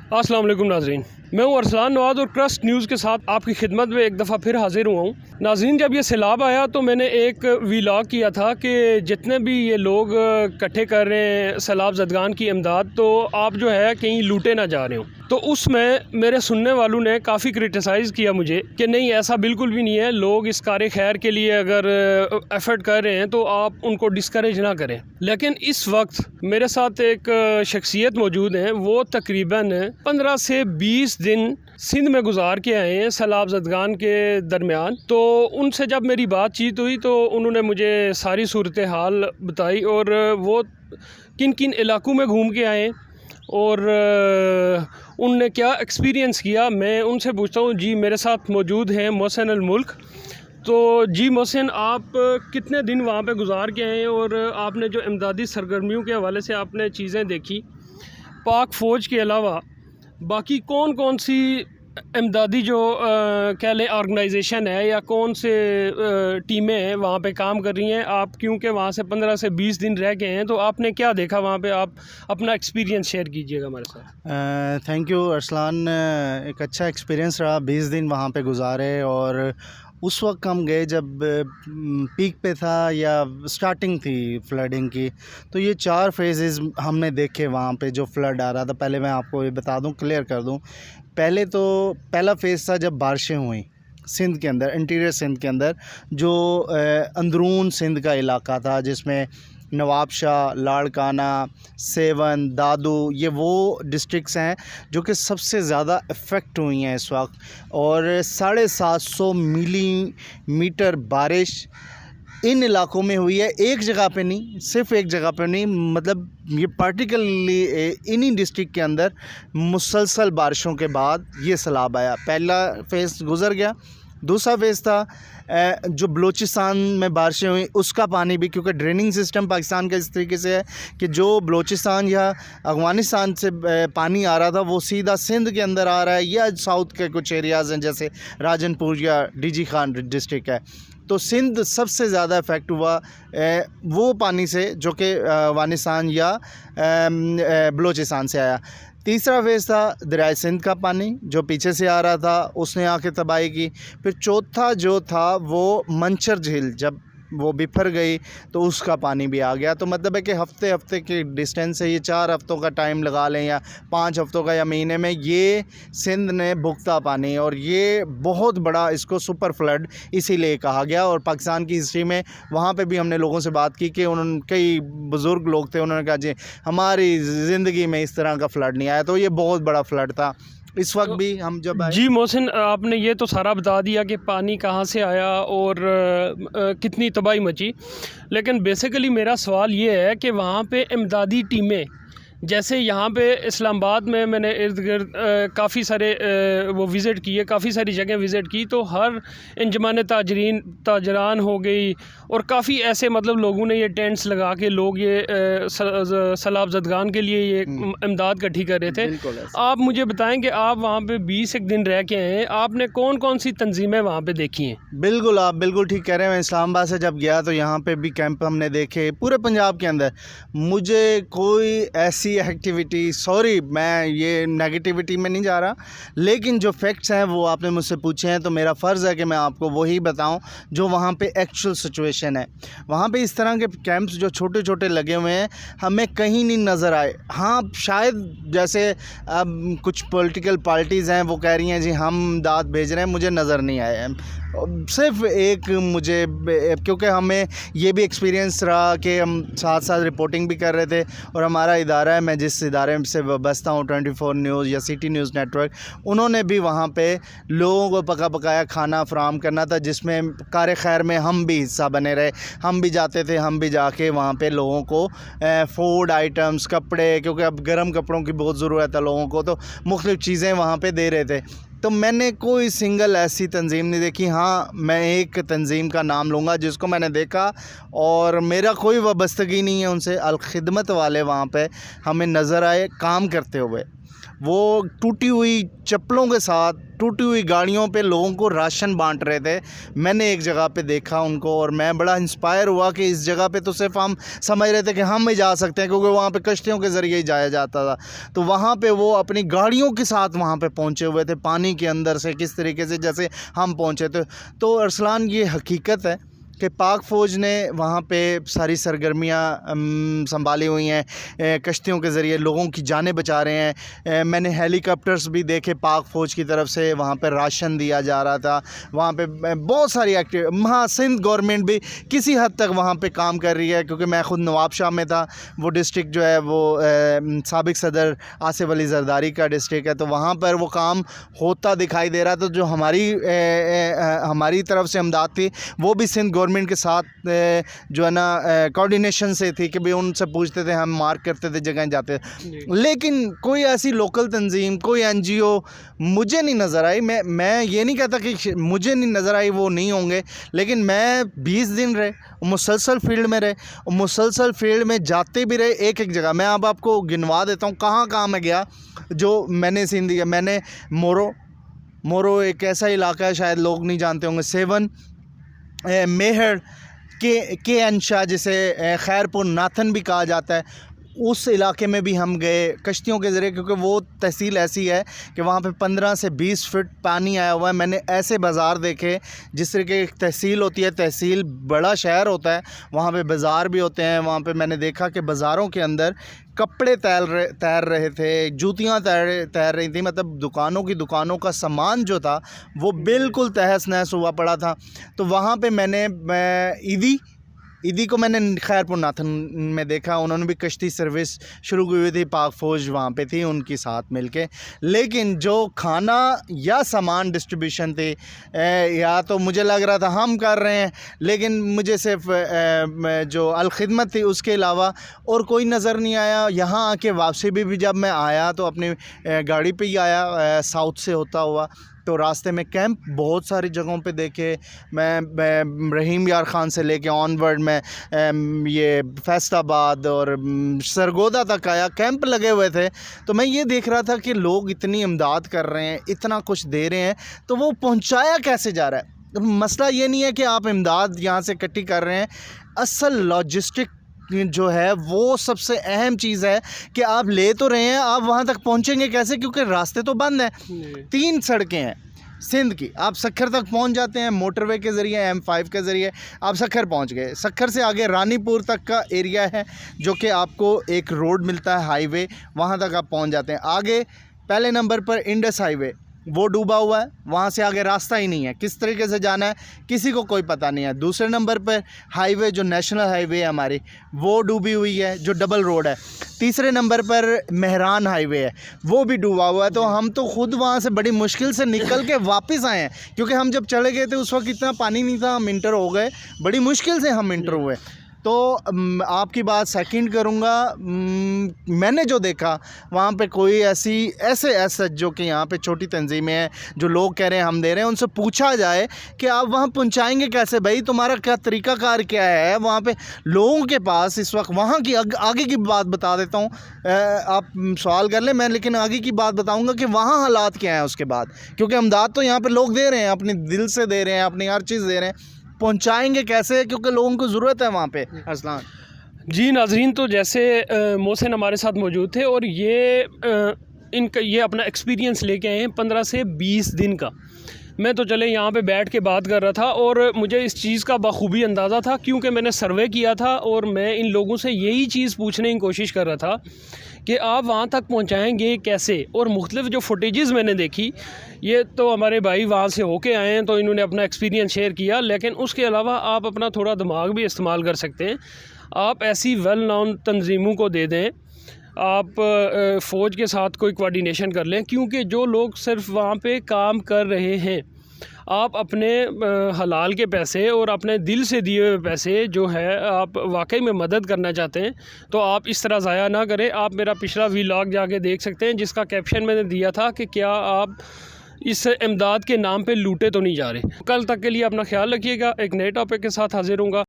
अस्सलाम वालेकुम नाज़रीन, मैं हूँ अरसलान नवाज़ और क्रस्ट न्यूज़ के साथ आपकी खिदमत में एक दफ़ा फिर हाज़िर हुआ हूँ। नाज़रीन, जब ये सैलाब आया तो मैंने एक व्लॉग किया था कि जितने भी ये लोग इकट्ठे कर रहे हैं सैलाब ज़दगान की इमदाद, तो आप जो है कहीं लूटे ना जा रहे हो। तो उसमें मेरे सुनने वालों ने काफ़ी क्रिटिसाइज़ किया मुझे कि नहीं, ऐसा बिल्कुल भी नहीं है। लोग इस कार्य खैर के लिए अगर एफ़र्ट कर रहे हैं तो आप उनको डिस्करेज ना करें। लेकिन इस वक्त मेरे साथ एक शख्सियत मौजूद हैं, वो तकरीबन 15 से 20 दिन सिंध में गुजार के आए हैं सैलाब ज़दगान के दरमियान। तो उनसे जब मेरी बातचीत हुई तो उन्होंने मुझे सारी सूरत हाल बताई और वो किन किन इलाकों में घूम के आए और उनने क्या एक्सपीरियंस किया, मैं उनसे पूछता हूँ। जी, मेरे साथ मौजूद हैं मोहसिन अल मुल्क। तो जी मोहसिन, आप कितने दिन वहाँ पे गुजार के आए और आपने जो इमदादी सरगर्मियों के हवाले से आपने चीज़ें देखी, पाक फ़ौज के अलावा बाकी कौन कौन सी इमदादी जो कह लें ऑर्गेनाइजेशन है या कौन से टीमें हैं वहाँ पे काम कर रही हैं? आप क्योंकि वहाँ से 15 से 20 दिन रह गए हैं, तो आपने क्या देखा वहाँ पे? आप अपना एक्सपीरियंस शेयर कीजिएगा हमारे साथ। Thank you Arsalan. एक अच्छा एक्सपीरियंस रहा, 20 दिन वहाँ पे गुजारे। और उस वक्त हम गए जब पीक पे था या स्टार्टिंग थी फ्लडिंग की। तो ये 4 फेजेस हमने देखे वहाँ पे जो फ्लड आ रहा था। पहले मैं आपको ये बता दूँ, क्लियर कर दूँ। पहले तो पहला फ़ेज़ था जब बारिशें हुई सिंध के अंदर, इंटीरियर सिंध के अंदर, जो अंदरून सिंध का इलाका था, जिसमें नवाबशाह, लाड़काना, सेवन, दादू, ये वो डिस्ट्रिक्ट्स हैं जो कि सबसे ज़्यादा इफ़ेक्ट हुई हैं इस वक्त। और 750 मिलीमीटर बारिश इन इलाकों में हुई है। एक जगह पे नहीं, सिर्फ एक जगह पे नहीं, मतलब ये पार्टिकुलरली इन्हीं डिस्ट्रिक्ट के अंदर मुसलसल बारिशों के बाद ये सैलाब आया। पहला फ़ेज़ गुज़र गया। दूसरा फ़ेज़ था जो बलूचिस्तान में बारिशें हुई, उसका पानी भी, क्योंकि ड्रेनिंग सिस्टम पाकिस्तान का इस तरीके से है कि जो बलूचिस्तान या अफ़गानिस्तान से पानी आ रहा था वो सीधा सिंध के अंदर आ रहा है, या साउथ के कुछ एरियाज़ हैं जैसे राजनपुर या डीजी खान डिस्ट्रिक्ट है। तो सिंध सबसे ज़्यादा इफ़ेक्ट हुआ वो पानी से जो कि अफ़गानिस्तान या बलूचिस्तान से आया। तीसरा फ़ेज़ था दरियाए सिंध का पानी जो पीछे से आ रहा था, उसने आके तबाही की। फिर चौथा जो था वो मंचर झील जब वो बिफर गई तो उसका पानी भी आ गया। तो मतलब है कि हफ़्ते हफ़्ते की डिस्टेंस है, ये 4 हफ़्तों का टाइम लगा लें या 5 हफ़्तों का या महीने में, ये सिंध ने भुगता पानी। और ये बहुत बड़ा, इसको सुपर फ्लड इसीलिए कहा गया। और पाकिस्तान की हिस्ट्री में वहाँ पे भी हमने लोगों से बात की कि उन्होंने, कई बुज़ुर्ग लोग थे, उन्होंने कहा जी हमारी ज़िंदगी में इस तरह का फ़्लड नहीं आया। तो ये बहुत बड़ा फ़्लड था। इस वक्त भी हम जब आए। जी मोहसिन, आपने ये तो सारा बता दिया कि पानी कहाँ से आया और कितनी तबाही मची, लेकिन बेसिकली मेरा सवाल ये है कि वहाँ पे इमदादी टीमें, जैसे यहाँ पे इस्लामाबाद में मैंने इर्द गिर्द काफ़ी सारे वो विज़िट किए, काफ़ी सारी जगह विज़िट की, तो हर अंजुमन ताजरान हो गई और काफ़ी ऐसे मतलब लोगों ने ये टेंट्स लगा के लोग ये सैलाब ज़दगान के लिए ये इमदाद इकट्ठी कर रहे थे। आप मुझे बताएं कि आप वहाँ पे 20 एक दिन रह के आए हैं, आपने कौन कौन सी तंजीमें वहाँ पे देखी हैं? बिल्कुल, आप बिल्कुल ठीक कह रहे हैं। मैं इस्लामाबाद से जब गया तो यहाँ पे भी कैंप हमने देखे पूरे पंजाब के अंदर। मुझे कोई ऐसी एक्टिविटी, सॉरी मैं ये नेगेटिविटी में नहीं जा रहा, लेकिन जो फैक्ट्स हैं वो आपने मुझसे पूछे हैं तो मेरा फ़र्ज़ है कि मैं आपको वही बताऊं जो वहाँ पे एक्चुअल सिचुएशन है। वहाँ पे इस तरह के कैंप्स जो छोटे छोटे लगे हुए हैं हमें कहीं नहीं नज़र आए। हाँ, शायद जैसे अब कुछ पॉलिटिकल पार्टीज़ हैं वो कह रही हैं जी हम दाद भेज रहे हैं, मुझे नज़र नहीं आए हैं। सिर्फ एक मुझे, क्योंकि हमें ये भी एक्सपीरियंस रहा कि हम साथ साथ रिपोर्टिंग भी कर रहे थे और हमारा इदारा है, मैं जिस इदारे से बसता हूँ 24 न्यूज़ या सिटी न्यूज़ नेटवर्क, उन्होंने भी वहाँ पे लोगों को पका पकाया खाना फराहम करना था, जिसमें कार्य खैर में हम भी हिस्सा बने रहे। हम भी जाते थे, हम भी जाके वहाँ पे लोगों को फूड आइटम्स, कपड़े, क्योंकि अब गर्म कपड़ों की बहुत ज़रूरत है लोगों को, तो मुख्तलिफ़ चीज़ें वहाँ पे दे रहे थे। तो मैंने कोई सिंगल ऐसी तंजीम नहीं देखी। हाँ, मैं एक तंजीम का नाम लूँगा जिसको मैंने देखा और मेरा कोई वाबस्तगी नहीं है उनसे। अल खिदमत वाले वहाँ पे हमें नज़र आए काम करते हुए। वो टूटी हुई चप्पलों के साथ टूटी हुई गाड़ियों पे लोगों को राशन बांट रहे थे। मैंने एक जगह पे देखा उनको और मैं बड़ा इंस्पायर हुआ कि इस जगह पे तो सिर्फ हम समझ रहे थे कि हम ही जा सकते हैं, क्योंकि वहाँ पे कश्तियों के ज़रिए ही जाया जाता था। तो वहाँ पे वो अपनी गाड़ियों के साथ वहाँ पे पहुँचे हुए थे, पानी के अंदर से किस तरीके से जैसे हम पहुँचे थे। तो अरसलान ये हकीकत है कि पाक फ़ौज ने वहाँ पे सारी सरगर्मियाँ संभाली हुई हैं, कश्तियों के ज़रिए लोगों की जानें बचा रहे हैं। मैंने हेलीकॉप्टर्स भी देखे पाक फ़ौज की तरफ से, वहाँ पे राशन दिया जा रहा था, वहाँ पे बहुत सारी हाँ सिंध गवर्नमेंट भी किसी हद तक वहाँ पे काम कर रही है, क्योंकि मैं ख़ुद नवाबशाह में था। वो डिस्ट्रिक्ट जो है वो साबिक़ सदर आसिफ अली ज़रदारी का डिस्ट्रिक्ट है, तो वहाँ पर वो काम होता दिखाई दे रहा था। जो हमारी तरफ से इमदाद थी वो भी सिंध गवर्नमेंट के साथ जो है ना कोऑर्डिनेशन से थी कि भाई उनसे पूछते थे, हम मार्क करते थे, जगह जाते थे। लेकिन कोई ऐसी लोकल तंजीम, कोई एनजीओ मुझे नहीं नज़र आई। मैं ये नहीं कहता कि मुझे नहीं नज़र आई, वो नहीं होंगे, लेकिन मैं 20 दिन रहे, मुसलसल फील्ड में रहे, मुसलसल फील्ड में जाते भी रहे एक एक जगह। मैं अब आपको गिनवा देता हूँ कहाँ कहाँ मैं गया जो मैंने सीन दिया। मैंने मोरो एक ऐसा इलाका है, शायद लोग नहीं जानते होंगे, सेवन मेहर के अंशा जिसे खैरपुर नाथन भी कहा जाता है, उस इलाके में भी हम गए कश्तियों के ज़रिए, क्योंकि वो तहसील ऐसी है कि वहाँ पे 15 से 20 फुट पानी आया हुआ है। मैंने ऐसे बाज़ार देखे जिस तरीके की तहसील होती है, तहसील बड़ा शहर होता है, वहाँ पे बाज़ार भी होते हैं। वहाँ पे मैंने देखा कि बाज़ारों के अंदर कपड़े तैर रहे थे, जूतियाँ तैर रही थी, मतलब दुकानों का सामान जो था वो बिल्कुल तहस नहस हुआ पड़ा था। तो वहाँ पे मैंने ईदी को मैंने खैरपुर नाथन में देखा। उन्होंने भी कश्ती सर्विस शुरू की हुई थी, पाक फ़ौज वहाँ पे थी उनके साथ मिलके। लेकिन जो खाना या सामान डिस्ट्रीब्यूशन थी, या तो मुझे लग रहा था हम कर रहे हैं, लेकिन मुझे सिर्फ जो अलखिदमत थी उसके अलावा और कोई नज़र नहीं आया। यहाँ आके वापसी भी जब मैं आया तो अपनी गाड़ी पे ही आया, साउथ से होता हुआ। तो रास्ते में कैंप बहुत सारी जगहों पे देखे। मैं रहीम यार ख़ान से लेके ऑनवर्ड में ये फैसलाबाद और सरगोदा तक आया, कैंप लगे हुए थे। तो मैं ये देख रहा था कि लोग इतनी इमदाद कर रहे हैं, इतना कुछ दे रहे हैं, तो वो पहुंचाया कैसे जा रहा है। मसला ये नहीं है कि आप इमदाद यहाँ से इकट्ठी कर रहे हैं, असल लॉजिस्टिक जो है वो सबसे अहम चीज़ है कि आप ले तो रहे हैं, आप वहाँ तक पहुँचेंगे कैसे, क्योंकि रास्ते तो बंद हैं। 3 सड़कें हैं सिंध की, आप सक्खर तक पहुंच जाते हैं मोटरवे के ज़रिए, M5 के ज़रिए आप सक्खर पहुंच गए। सक्खर से आगे रानीपुर तक का एरिया है जो कि आपको एक रोड मिलता है, हाईवे, वहां तक आप पहुंच जाते हैं। आगे पहले नंबर पर इंडस हाईवे, वो डूबा हुआ है, वहाँ से आगे रास्ता ही नहीं है, किस तरीके से जाना है किसी को कोई पता नहीं है। दूसरे नंबर पर हाईवे जो नेशनल हाईवे है हमारी, वो डूबी हुई है, जो डबल रोड है। तीसरे नंबर पर मेहरान हाईवे है, वो भी डूबा हुआ है। तो हम तो खुद वहाँ से बड़ी मुश्किल से निकल के वापस आए हैं, क्योंकि हम जब चले गए थे उस वक्त इतना पानी नहीं था, हम इंटर हो गए, बड़ी मुश्किल से हम इंटर हुए। तो आपकी बात सेकंड करूँगा, मैंने जो देखा वहाँ पे कोई ऐसे जो कि यहाँ पे छोटी तंजीमें हैं, जो लोग कह रहे हैं हम दे रहे हैं, उनसे पूछा जाए कि आप वहाँ पहुँचाएंगे कैसे भाई, तुम्हारा क्या तरीक़ाकार क्या है वहाँ पे लोगों के पास इस वक्त। वहाँ की आगे की बात बता देता हूँ, आप सवाल कर लें मैं, लेकिन आगे की बात बताऊँगा कि वहाँ हालात क्या हैं उसके बाद, क्योंकि इमदाद तो यहाँ पर लोग दे रहे हैं, अपने दिल से दे रहे हैं, अपनी हर चीज़ दे रहे हैं, पहुंचाएंगे कैसे, क्योंकि लोगों को ज़रूरत है वहाँ पे। अरसलान जी नाजरीन, तो जैसे मोहसिन हमारे साथ मौजूद थे और ये अपना एक्सपीरियंस लेके आए हैं 15 से 20 दिन का। मैं तो चले यहाँ पे बैठ के बात कर रहा था और मुझे इस चीज़ का बखूबी अंदाज़ा था, क्योंकि मैंने सर्वे किया था और मैं इन लोगों से यही चीज़ पूछने की कोशिश कर रहा था कि आप वहाँ तक पहुँचाएँगे कैसे। और मुख्तलिफ़ जो फुटेजेस मैंने देखी, ये तो हमारे भाई वहाँ से होके आए हैं तो इन्होंने अपना एक्सपीरियंस शेयर किया, लेकिन उसके अलावा आप अपना थोड़ा दिमाग भी इस्तेमाल कर सकते हैं। आप ऐसी वेल नोन तंजीमों को दे दें, आप फ़ौज के साथ कोई कोऑर्डिनेशन कर लें, क्योंकि जो लोग सिर्फ वहाँ पे काम कर रहे हैं, आप अपने हलाल के पैसे और अपने दिल से दिए हुए पैसे जो है आप वाकई में मदद करना चाहते हैं, तो आप इस तरह ज़ाया ना करें। आप मेरा पिछला व्लॉग जाके देख सकते हैं, जिसका कैप्शन मैंने दिया था कि क्या आप इस इमदाद के नाम पे लूटे तो नहीं जा रहे। कल तक के लिए अपना ख्याल रखिएगा, एक नए टॉपिक के साथ हाजिर हूँगा।